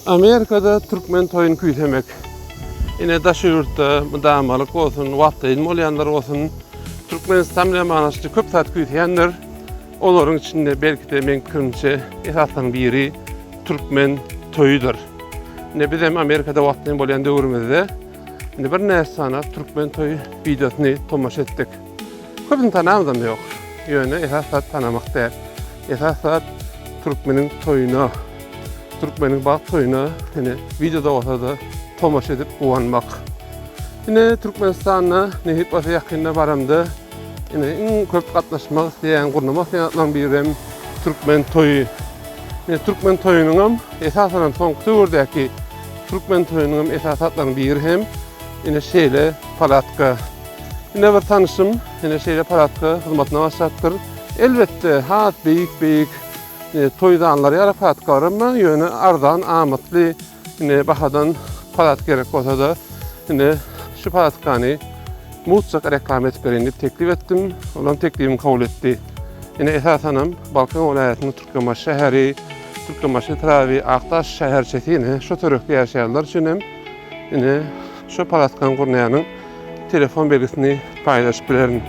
Amerika'da Türkmen toyun küytemek. Yine daşı yurtta, damalık olsun, vattayın molyanlar olsun, Türkmenistan bilen manaşlı köp saat küyteyenler. Onların içinde belki de men fikrimçe esasdan biri Türkmen toyudur. Ne bizim Amerika'da vattayın molyan döwrümizde bir näsana Türkmen toyu videosunu tomaşa etdik. Köpün tanamam yok. Yöne esasat tanamak değil. Esasat Türkmenin toyuna, Türkmenin bak toyuna videoda olsa da tomaş edip uyanmak. Yine Türkmenistan'a nehip basa yakınına baramda en köp katlaşmak isteyen, kurnamak isteyen birim Türkmen toyu. Türkmen toyunun esasen son kıvırdaki Türkmen toyunun esasatlarının biri hem şeyle palatka. Yine bir tanışım şeyle palatka hizmetine başlattır. Elbette hat büyük toydanlar yara palatka var ama yönü ardan amatlı bahadan palat gerek olsa da şu palatkani mutlaka reklam etmelerini teklif ettim. Olan teklifimi kabul etti. Esasen Balkan vilayetinin Türkmenbaşı şehri, Türkmenbaşı Travi, Aktaş şehirçesi şu tarafta yaşayanlar için şu palatkan kurnayanın telefon belgesini paylaşıp bilerim.